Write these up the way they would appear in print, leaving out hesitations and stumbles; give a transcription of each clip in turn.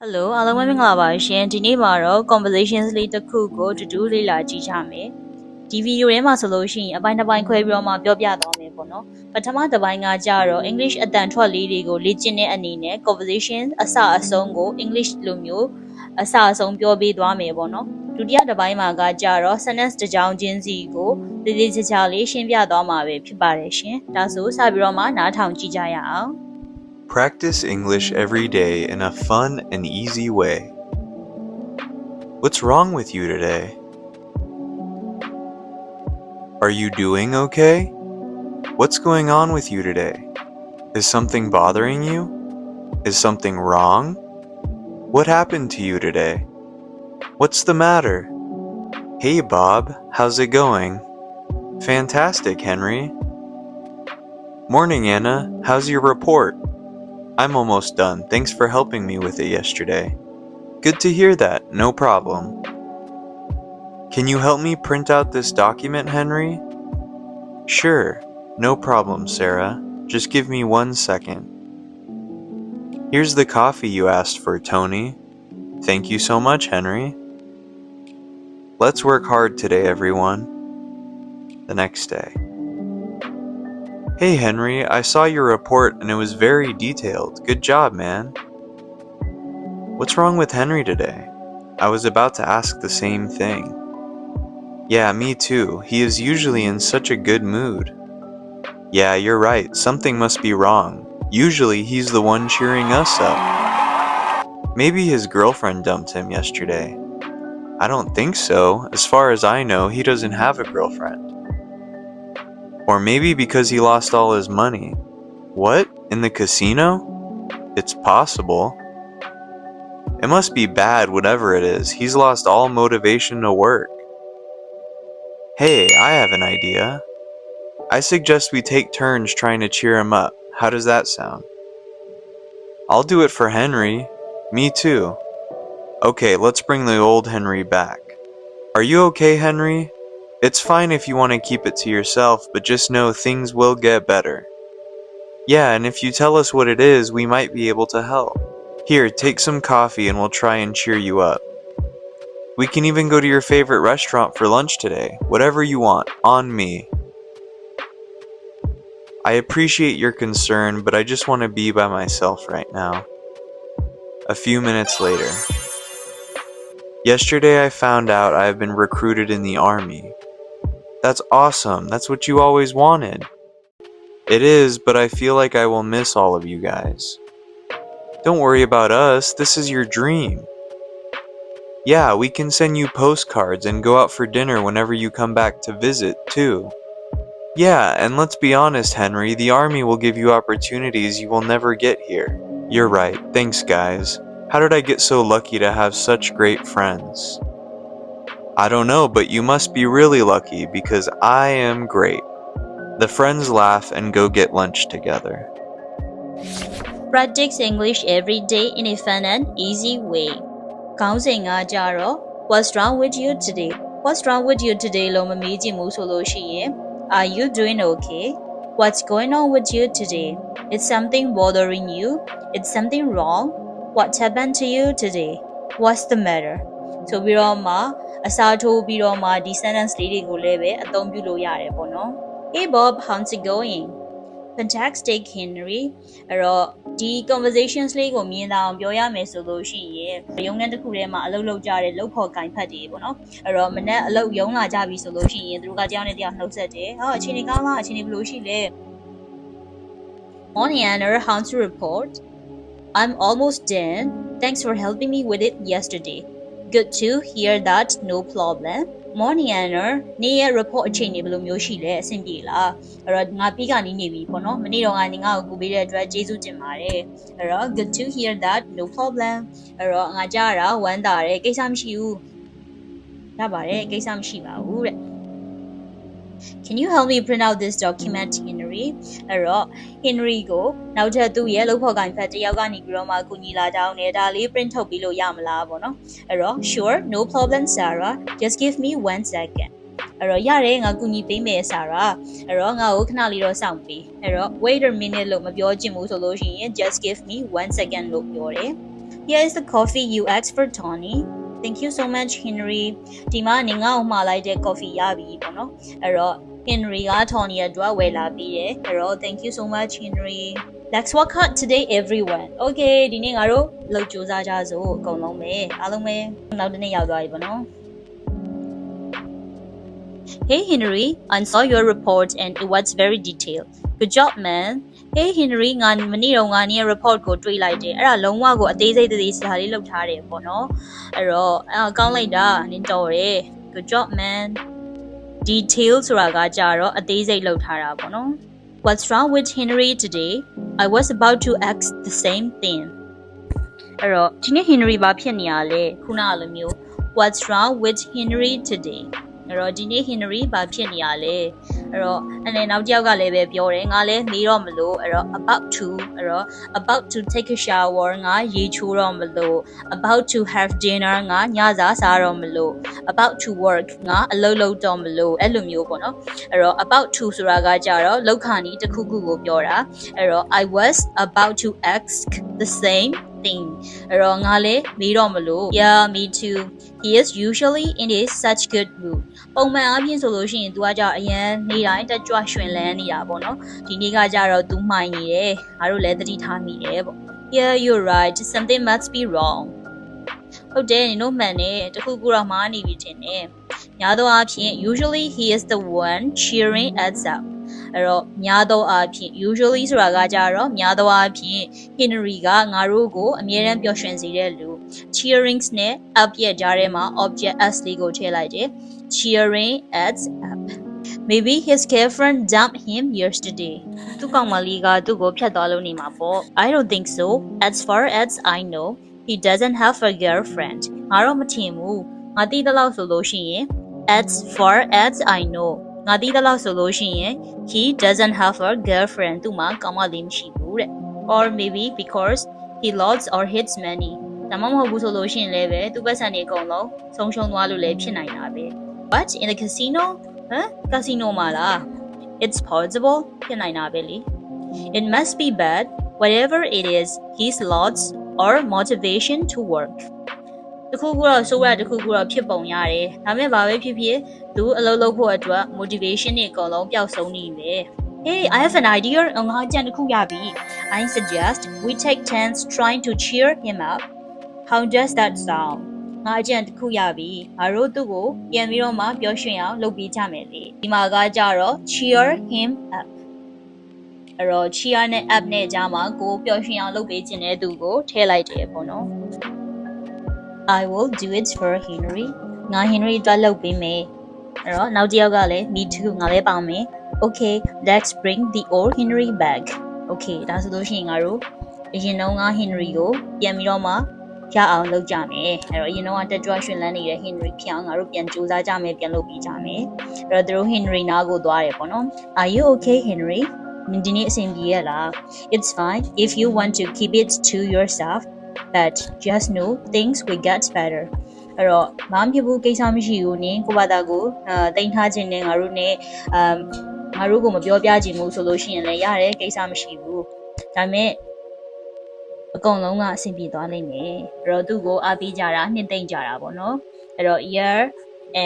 Hello အားလုံးပဲမင်္ဂလာပါရှင်ဒီနေ့မှာတော့ conversations လေးတစ်ခုကိုတူတူလေ့လာကြည့်ကြမယ်ဒီဗီဒီယိုထဲမှာဆိုလို့ရှိရင်အပိုင်းတစ်ပိုင်းခွဲပြီးတော့မှပြောပြသွားမယ်ပေါ့နော်ပထမတစ်ပိုင်းကကြတော့ English အတန်ထွက်လေးတွေကိုလေ့ကျင့်တဲ့အနေနဲ့ conversations အစအဆုံးကို English လိုမျိုးအစအဆုံးပြောပေးသွားမယ်ပေါ့နော်ဒုတိယတစ်ပိုင်းမှာကကြတော့ sentence တစ်ကြောင်းချင်းစီကိုတည်တည်ချာချာလေးရှင်းပြသွားမှာပဲဖြစ်ပါတယ်ရှင်ဒါဆိုစပြီးတော့မှနားထောင်ကြည့်ကြရအောင်Practice English every day in a fun and easy way. What's wrong with you today? Are you doing okay? What's going on with you today? Is something bothering you? Is something wrong? What happened to you today? What's the matter? Hey Bob, how's it going? Fantastic, Henry. Morning, Anna. How's your report?I'm almost done. Thanks for helping me with it yesterday. Good to hear that. No problem. Can you help me print out this document, Henry? Sure. No problem, Sarah. Just give me 1 second. Here's the coffee you asked for, Tony. Thank you so much, Henry. Let's work hard today, everyone. The next day.Hey Henry, I saw your report and it was very detailed. Good job, man. What's wrong with Henry today? I was about to ask the same thing. Yeah, me too. He is usually in such a good mood. Yeah, you're right. Something must be wrong. Usually he's the one cheering us up. Maybe his girlfriend dumped him yesterday. I don't think so. As far as I know, he doesn't have a girlfriend.Or maybe because he lost all his money. What? In the casino? It's possible. It must be bad, whatever it is. He's lost all motivation to work. Hey, I have an idea. I suggest we take turns trying to cheer him up. How does that sound? I'll do it for Henry. Me too. Okay, let's bring the old Henry back. Are you okay, Henry?It's fine if you want to keep it to yourself, but just know things will get better. Yeah, and if you tell us what it is, we might be able to help. Here, take some coffee and we'll try and cheer you up. We can even go to your favorite restaurant for lunch today. Whatever you want, on me. I appreciate your concern, but I just want to be by myself right now. A few minutes later.Yesterday I found out I have been recruited in the army.That's awesome. That's what you always wanted. It is, but I feel like I will miss all of you guys. Don't worry about us. This is your dream. Yeah, we can send you postcards and go out for dinner whenever you come back to visit, too. Yeah, and let's be honest, Henry, the army will give you opportunities you will never get here. You're right. Thanks, guys.How did I get so lucky to have such great friends? I don't know, but you must be really lucky because I am great. The friends laugh and go get lunch together. Practice English every day in a fun and easy way. ခေါင်းစဉ်ကကြတော့ What's wrong with you today? What's wrong with you today လို့မမေးကြည့်ဘူးဆိုလို့ရှိရင် Are you doing okay? What's going on with you today? Is something bothering you? Is something wrong?What happened to you today? What's the matter? ဆိုပြီးတော့မှအစားထိုးပြီးတော့မှဒီ sentence လေးတွေကိုလည်းပဲအသုံးပြုလို့ရတယ်ပေါ့နော် Hey Bob, how's it going? Fantastic, Henry. အဲ့တော့ဒီ conversations လေးကိုမြင်တာအောင်ပြောရမယ်ဆိုလို့ရှိရင်ရုံးခန်းတစ်ခုထဲမှာအလုပ်လုပ်ကြတဲ့လုပ်ဖို့ကင်ဖတ်တွေပေါ့နော်အဲ့တော့မနေ့အလုပ်ရုံးလာကြပြီဆိုလို့ရှိရင်သူတို့ကကြောင်းနဲ့တရားနှုတ်ဆက်တယ်ဟောအချိန်ကြီးကောင်းလားအချိန်ကြီးဘယ်လိုရှိလဲ Morning, Anna. How's your report?I'm almost done. Thanks for helping me with it yesterday. Good to hear that. No problem. Morning, Anna. နေ့ရဲ့ report အချိန်တွေဘယ်လိုမျိုးရှိလဲအဆင်ပြေလားအဲ့တော့ငါပြီးကနေနေပြီပေါ့နော်မနေ့တော့ငါငါ့ကိုကူပေးတဲ့အတွက်ကျေးဇူးတင်ပါတယ်အဲ့တော့ good to hear that. No problem. အဲ့တော့ငါကြားရတာဝမ်းသာတယ်ကိစ္စမရှိဘူးရပါတယ်ကိစ္စမရှိပါဘူးတဲ့Can you help me print out this document, Henry? အဲ့တော့ Henry ကိုနောက်ထပ်သူ့ရဲ့လုပ်ဖော်ကိုင်ဖက်တစ်ယောက်ကနေပြီးတော့မှကူညီလာကြောင်းနဲ့ဒါလေး print ထုတ်ပြီးလို့ရမလားပေါ့နော်အဲ့တော့ Sure, no problem, Sarah. Just give me 1 second. အဲ့တော့ရတယ်ငါကူညီပေးမယ် Sarah. အဲ့တော့ငါ့ကိုခဏလေးတော့စောင့်ပေးအဲ့တော့ wait a minute လို့မပြောချင်ဘူးဆိုလို့ရှိရင် just give me 1 second လို့ပြောတယ် Here is the coffee you asked for, Tony. Thank you so much, Henry. ဒီမှာနေငါ့ကိုမှာလိုက်တဲ့ coffee ရပြီပေါ့နော်အဲ့တော့ Henry က Tony ရဲ့အတွက်ဝယ်လာပြီးတယ်အဲ့တော့ thank you so much, Henry. Let's work hard today, everyone. Okay ဒီနေ့ငါတို့လုပ်ကြိုးစားကြစို့အကုန်လုံးပဲအားလုံးပဲနောက်တစ်နေ့ရောက်သွားပြီပေါ့နော် Hey Henry, I saw your report and it was very detailed. Good job, man. Hey Henry, ငါမနေ့တော့ငါနေ့ report ကိုတွေ့လိုက်တယ်အဲ့ဒါလုံးဝကိုအသေးစိတ်သေးစာလေးလုပ်ထားတယ်ပေါ့နော်အဲ့တော့ကောင်းလိုက်တာနင်တော်တယ် Good job, man. Detail ဆိုတာကကြတော့အသေးစိတ်လုပ်ထားတာပေါ့နော် What's wrong with Henry today? I was about to ask the same thing. အဲ့တော့ဒီနေ့ Henry ဘာဖြစ်နေရလဲခုနကလိုမျိုး What's wrong with Henry today? အဲ့တော့ဒီနေ့ Henry ဘာဖြစ်နေရလဲအဲ့တော့အဲ့နောက်တစ်ယောက်ကလည်းပဲပြောတယ်ငါလည်းနေတော့မလို့အဲ့တော့ about to အဲ့တော့ about to take a shower ငါရေချိုးတော့မလို့ about to have dinner ငါညစာစားတော့မလို့ about to work ငါအလုပ်လုပ်တော့မလို့အဲ့လိုမျိုးပေါ့နော်အဲ့တော့ about to ဆိုတာကကြတော့လောက်ခါနီးတစ်ခုခုကိုပြောတာအဲ့တော့ I was about to ask the same thing အဲ့တော့ငါလည်းမေးတော့မလို့ Yeah, me too. He is usually in such good mood. ပုံမှန်အားဖြင့်ဆိုလို့ရှိရင် तू ကကြောက်အရန်နေတိုင်းတက်ကြွရွှင်လန်းနေတာပေါ့နော်ဒီနေ့ကကြတော့ तू မှိုင်နေတယ်ငါတို့လည်းသတိထားမိတယ်ပေါ့ Yeah, you're right. Something must be wrong. ဟုတ်တယ်နင်တို့မှန်တယ်တခုခုတော့မှားနေပြီထင်တယ်ညာတော့အားဖြင့် usually he is the one cheering us up အဲ့တော့များသောအားဖြင့် usually ဆိုတာကကြတော့များသောအားဖြင့် Henry ကငါတို့ကိုအမြဲတမ်းပျော်ရွှင်စေတဲ့လူ cheerings နဲ့ up ရဲ့ကြားထဲမှာ object s လေးကိုထည့်လိုက်တယ် cheering us up maybe his girlfriend dumped him yesterday သူကောင်မလေးကသူ့ကိုဖျက်သွားလို့နေမှာပေါ့ I don't think so as far as I know he doesn't have a girlfriend ငါတော့မထင်ဘူးငါသိတဲ့လောက်ဆိုလို့ရှိရင် as far as I knowငါသိတဲ့လောက်ဆိုလို့ရှိရင် he doesn't have a girlfriend သူမှကောင်မလေးမရှိဘူးတဲ့ or maybe because he lost or his money ဒါမှမဟုတ်ဘူးဆိုလို့ရှိရင်လည်းပဲသူပတ်စံနေအကုန်လုံးဆုံးရှုံးသွားလို့လည်းဖြစ်နိုင်တာပဲ but in the casino casino မှာလား it's possible ဖြစ်နိုင်တာပဲလေ it must be bad whatever it is he's lost or motivation to work တခုခုတော့ဆိုရတခုခုတော့ဖြစ်ပုံရတယ်ဒါပေမဲ့ဘာပဲဖြစ်ဖြစ်သူအလုပ်လုပ်ဖို့အတွက် motivation တွေအကုန်လုံးပျောက်ဆုံးနေတယ် Hey, I have an idea ငါကြံတခုရပြီ I suggest we take turns trying to cheer him up How does that sound ငါကြံတခုရပြီငါတို့သူ့ကိုပြန်ပြီးတော့မှပျော်ရွှင်အောင်လုပ်ပေးကြမယ်လေဒီမှာကကြတော့ cheer him up အဲ့တော့ cheer နဲ့ up နဲ့ကြားမှာကိုပျော်ရွှင်အောင်လုပ်ပေးခြင်းတဲ့သူကိုထည့်လိုက်တယ်ပေါ့နော် I will do it for Henry ငါ Henry အတွက်လုပ်ပေးမယ်အဲ့တော့နောက်တစ်ယောက်ကလည်း me too ငါလည်းပါမယ် Okay let's bring the old Henry back Okay ဒါဆိုလို့ရှိရင်ငါတို့အရင်တော့ငါ Henry ကိုပြန်ပြီးတော့မှရအောင်လုပ်ကြမယ်အဲ့တော့အရင်တော့တက်ကြွရွှင်လန်းနေတဲ့ Henry ဖြစ်အောင်ငါတို့ပြန်ကြိုးစားကြမယ်ပြန်လုပ်ပြီးကြမယ်အဲ့တော့သူတို့ Henry နားကိုသွားတယ်ပေါ့နော် Are you okay Henry ဒီနေ့အဆင်ပြေရလား It's fine if you want to keep it to yourself but just know things will get better အဲ့တော့ဘာမှဖြစ်ဘူးကိစ္စမရှိဘူးနင်ကိုဘာသာကိုတင်ထားခြင်းနဲ့ငါတို့ ਨੇ ငါတို့ကိုမပြောပြခြင်းဘူးဆိုလို့ရှိရင်လည်းရတယ်ကိစ္စမရှိဘူးဒါပေမဲ့အကုန်လုံးကအဆင်ပြေသွားနိုင်မယ်အဲ့တော့သူ့ကိုအားပေးကြတာနှိမ့်သိမ့်ကြတာပေါ့နော်အဲ့တော့ yeah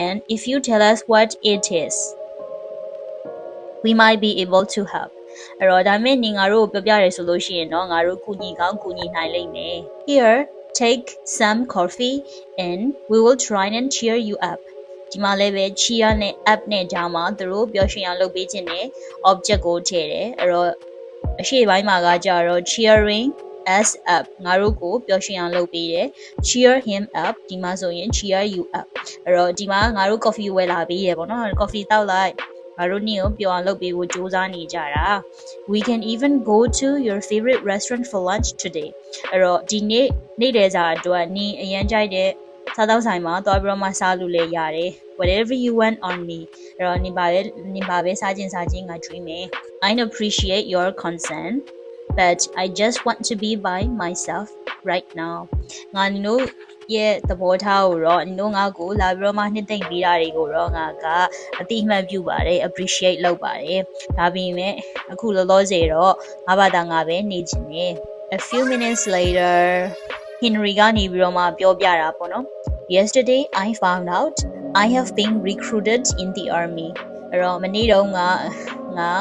and if you tell us what it is we might be able to help အဲ့တော့ဒါမဲ့နေငါတို့ကိုပြောပြရဲဆိုလို့ရှိရင်တော့ငါတို့ကူညီကောင်းကူညီနိုင်လိမ့်မယ် here take some coffee and we will try and cheer you up ဒီမှာလည်းပဲ cheer နဲ့ up နဲ့ကြားမှာသူတို့ပျော်ရွှင်အောင်လုပ်ပေးခြင်းနဲ့ object ကိုထည့်တယ်အဲ့တော့အရှိပိုင်းမှာကကြတော့ cheering us up ငါတို့ကိုပျော်ရွှင်အောင်လုပ်ပေးတယ် cheer him up ဒီမှာဆိုရင် cheer you up အဲ့တော့ဒီမှာငါတို့ coffee ဝယ်လာပေးရပေါ့နော် coffee တောက်လိုက်ငါတို့နေ့ကိုပျော်အောင်လုပ်ပေးဖို့ကြိုးစားနေကြတာ we can even go to your favorite restaurant for lunch today အဲ့တော့ဒီနေ့နေ့လယ်စာအတွက်နင်အရန်ကြိုက်တဲ့စားသောက်ဆိုင်မှာသွားပြီးတော့မှစားလို့လည်းရတယ် whatever you want on me အဲ့တော့နင်ပါပဲစားခြင်းငါကြွေးမယ် I appreciate your concern but I just want to be by myself right now ငါတို့ရဲ့သဘောထားကိုတော့နင်တို့ငါကိုလာပြီးတော့မှနှစ်သိမ့်ပေးတာတွေကိုတော့ငါကအတိအမှန်ပြုပါတယ် appreciate လုပ်ပါတယ်ဒါပေမဲ့အခုလောလောဆယ်တော့ငါဘာသာငါပဲနေချင်တယ် A few minutes later Henry ကနေပြီးတော့မှပြောပြတာပေါ့နော် Yesterday I found out I have been recruited in the army အဲ့တော့မနေ့တုန်းကငါ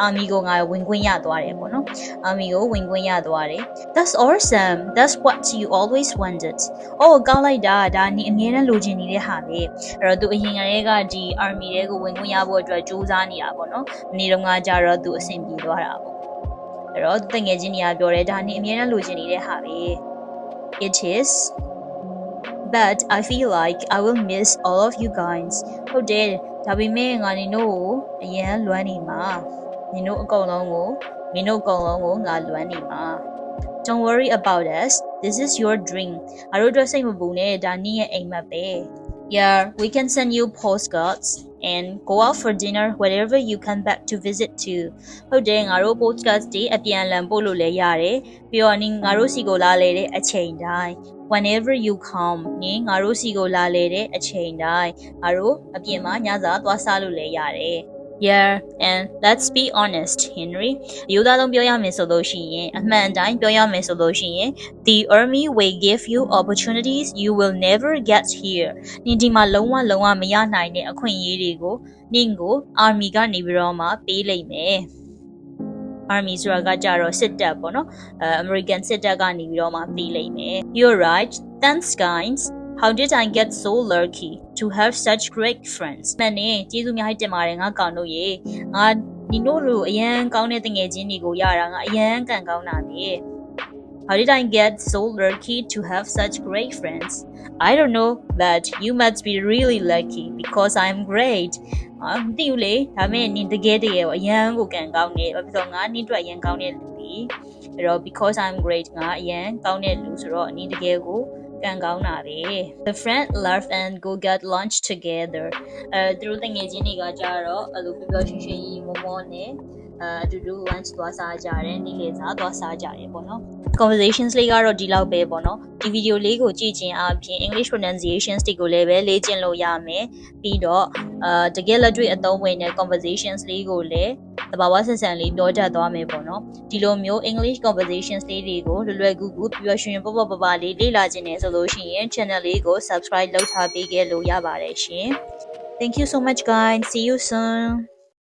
army ကိုငါဝင်ခွင့်ရသွားတယ်ပေါ့နော် army ကိုဝင်ခွင့်ရသွားတယ် That's awesome that's what you always wanted အော်ကောင်းလိုက်တာဒါနင်အမြဲတမ်းလိုချင်နေတဲ့ဟာပဲအဲ့တော့သူအရင်ကတည်းကဒီ army တွေကိုဝင်ခွင့်ရဖို့အတွက်စူးစမ်းနေတာပေါ့နော်မနေ့တုန်းကကြတော့သူအဆင်ပြေသွားတာပေါ့အဲ့တော့တငယ်ချင်းတွေကပြောတယ်ဒါနင်အမြဲတမ်းလိုချင်နေတဲ့ဟာပဲ It is but I feel like I will miss all of you guys ဟုတ်တယ်ဒါပေမဲ့ငါနင်တို့ကိုအရင်လွမ်းနေမှာနင်တို့အကုန်လုံးကိုမင်းတို့အကုန်လုံးကိုငါလွမ်းနေမှာ Don't worry about us this is your dream ငါတို့အတွက်စိတ်မပူနဲ့ဒါနင်ရဲ့အိမ်မက်ပဲ Yeah we can send you postcards and go out for dinner wherever you come back to visit too ဟုတ်တယ်ငါတို့ postcards တွေအပြန်အလှန်ပို့လို့လည်းရတယ်ပြီးတော့နင်ငါတို့စီကိုလာလေတဲ့အချိန်တိုင်း whenever you come နင်ငါတို့စီကိုလာလေတဲ့အချိန်တိုင်းငါတို့အပြင်မှာညစာသွားစားလို့လည်းရတယ် Yeah and let's be honest Henry ရိုးသားဆုံးပြောရမယ်ဆိုလို့ရှိရင်အမှန်တိုင်းပြောရမယ်ဆိုလို့ရှိရင် The army will give you opportunities you will never get here နင်ဒီမှာလုံးဝမရနိုင်တဲ့အခွင့်အရေးတွေကိုနင်ကို army ကနေပြီးတော့မှပေးလိမ့်မယ် army ဆိုတာကကြတော့စစ်တပ်ပေါ့နော် American စစ်တပ်ကနေပြီးတော့မှပေးလိမ့်မယ် You're right thanks guys How did I get so lucky to have such great friends မနဲ့ကျေးဇူးများတင်ပါတယ်ငါကောင်တို့ရေငါဒီတို့လိုအရန်ကောင်းတဲ့တငယ်ချင်းတွေကိုရတာငါအရန်ကန်ကောင်းတာပဲ How did I get so lucky to have such great friends I don't know but you must be really lucky because I'm great မသိဘူးလေဒါပေမဲ့နင်တကယ်အရန်ကိုကန်ကောင်းတယ်ဘာဖြစ်လို့ငါနင်တို့အရန်ကောင်းတဲ့လူပြီအဲ့တော့ because I'm great ငါအရန်ကောင်းတဲ့လူဆိုတော့နင်တကယ်ကိုကန်ကောင်းတာပဲ The friend laughed and go get lunch together သူတို့တငယ်ချင်းတွေကကြတော့အဲ့လိုပြောရွှင်ရွှင်ကြီးမောမောနဲ့အတူတူ lunch သွားစားကြတယ်နေ့လည်စာသွားစားကြတယ်ပေါ့နော် conversations လေးကတော့ဒီလောက်ပဲပေါ့နော်ဒီ video လေးကိုကြည့်ခြင်းအပြင် English pronunciations တွေကိုလည်းပဲလေ့ကျင့်လို့ရမယ်ပြီးတော့တကယ်လက်တွေ့အသုံးဝင်တဲ့ conversations လေးကိုလည်းတဘာဝဆက်ဆံလေးပြောတတ်သွားမယ်ပေါ့နော်ဒီလိုမျိုး English conversations လေးတွေကိုလွယ်ကူကူပြီးတော့ရှင်ပေါ့ပလေးလေ့လာခြင်းနဲ့ဆိုလို့ရှိရင် channel လေးကို subscribe လုပ်ထားပေးခဲ့လို့ရပါတယ်ရှင် Thank you so much guys see you soon